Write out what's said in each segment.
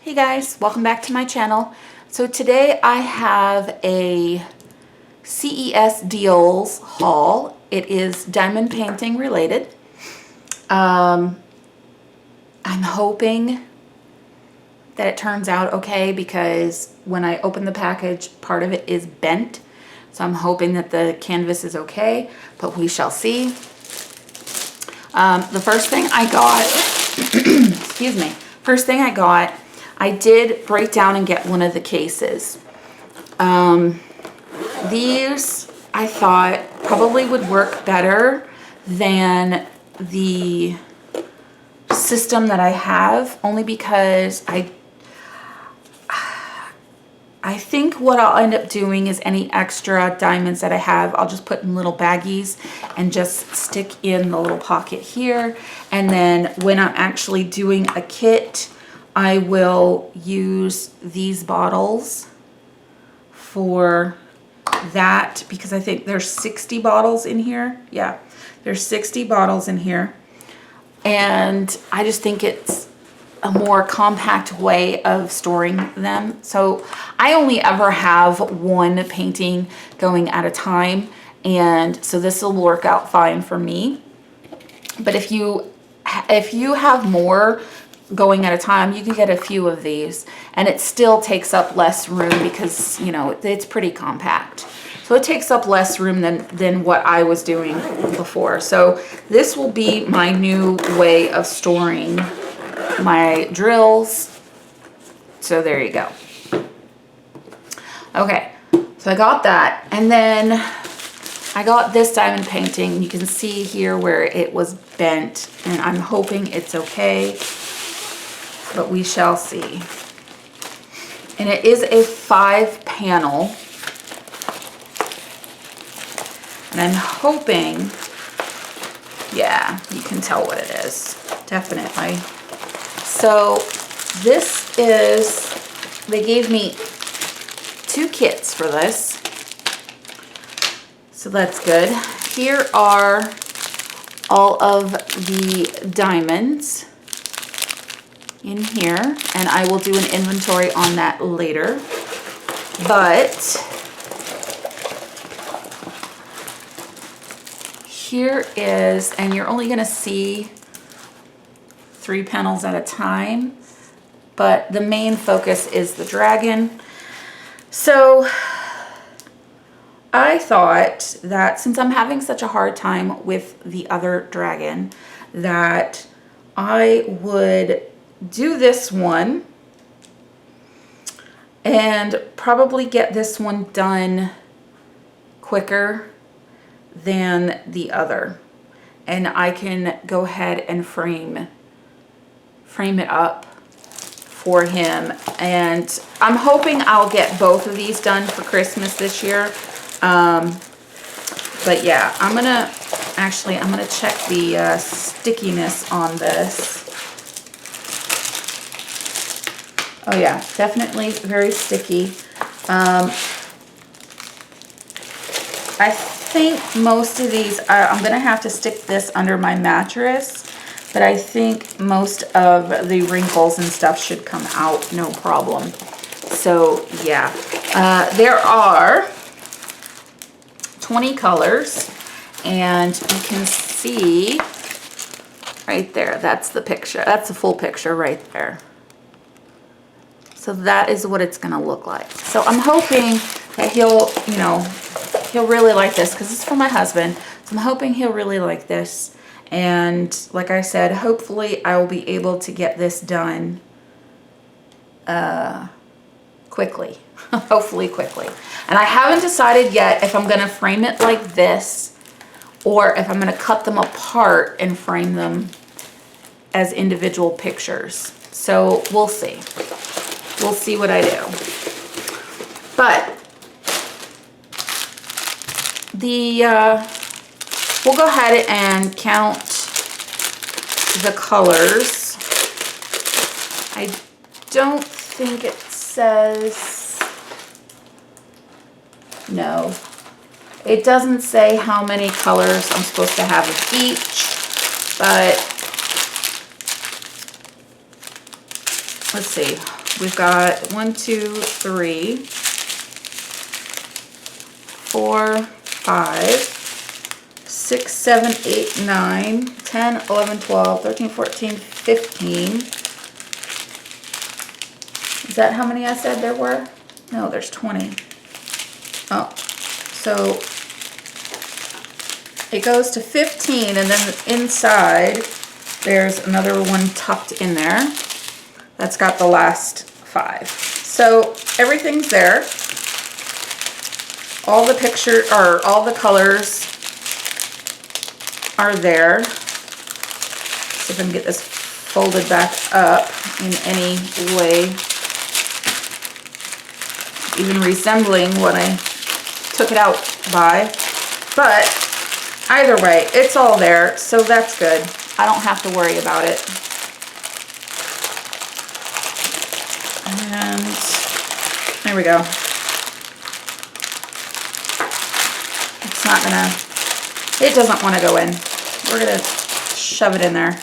Hey guys, welcome back to my channel. So today I have a CES Deals haul. It is diamond painting related. I'm hoping that it turns out okay because when I open the package, part of it is bent. So I'm hoping that the canvas is okay, but we shall see. The first thing I got, excuse me, I did break down and get one of the cases. These I thought probably would work better than the system that I have, only because I think what I'll end up doing is any extra diamonds that I have, I'll just put in little baggies and just stick in the little pocket here. And then when I'm actually doing a kit, I will use these bottles for that because I think there's 60 bottles in here. Yeah, there's 60 bottles in here. And I just think it's a more compact way of storing them. So I only ever have one painting going at a time, and so this will work out fine for me. But if you have more going at a time, you can get a few of these and it still takes up less room because, you know, it's pretty compact. So it takes up less room than what I was doing before. So this will be my new way of storing my drills. So there you go. Okay, so I got that, and then I got this diamond painting. You can see here where it was bent, and I'm hoping it's okay, but we shall see. And it is a 5-panel, and I'm hoping, yeah, you can tell what it is, definitely. So this is, they gave me 2 kits for this, so that's good. Here are all of the diamonds in here, and I will do an inventory on that later. But here is, and you're only going to see 3 panels at a time, but the main focus is the dragon. So I thought that since I'm having such a hard time with the other dragon, that I would do this one and probably get this one done quicker than the other, and I can go ahead and frame it up for him. And I'm hoping I'll get both of these done for Christmas this year. But yeah, I'm gonna check the stickiness on this. Oh yeah, definitely very sticky. I think most of these I'm gonna have to stick this under my mattress, but I think most of the wrinkles and stuff should come out no problem. So yeah, there are 20 colors, and you can see right there, that's the picture, that's the full picture right there. So that is what it's gonna look like. So I'm hoping that he'll really like this because it's for my husband. So I'm hoping he'll really like this. And like I said, hopefully I will be able to get this done quickly. Hopefully quickly. And I haven't decided yet if I'm gonna frame it like this or if I'm gonna cut them apart and frame them as individual pictures. So we'll see. We'll see what I do. But we'll go ahead and count the colors. I don't think it says, no, it doesn't say how many colors I'm supposed to have of each, but let's see. we've got 1, 2, 3, 4, 5, 6, 7, 8, 9, 10, 11, 12, 13, 14, 15. Is that how many I said there were? No, there's 20. Oh, so it goes to 15, and then inside there's another one tucked in there that's got the last 5. So everything's there. All the all the colors are there. See if I can get this folded back up in any way, even resembling what I took it out by. But either way, it's all there, so that's good. I don't have to worry about it. And there we go. It's not gonna, it doesn't want to go in. We're gonna shove it in there.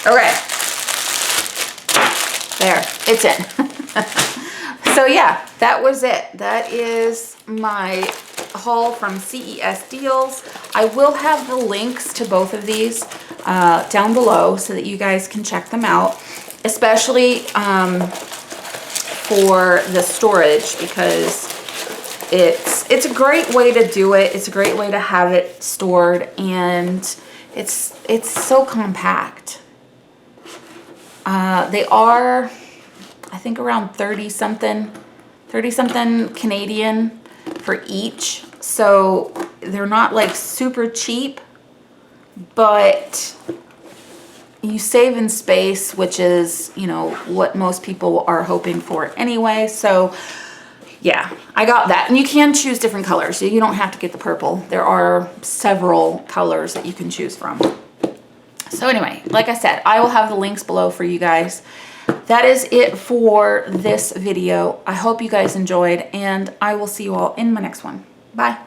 Okay. There, it's in. So yeah, that was it. That is my haul from CES Deals. I will have the links to both of these down below so that you guys can check them out, especially for the storage, because it's a great way to do it. It's a great way to have it stored, and it's so compact. They are, I think, around 30 something Canadian for each. So they're not like super cheap, but you save in space, which is, you know, what most people are hoping for anyway. So yeah, I got that. And you can choose different colors. So you don't have to get the purple. There are several colors that you can choose from. So anyway, like I said, I will have the links below for you guys. That is it for this video. I hope you guys enjoyed, and I will see you all in my next one. Bye.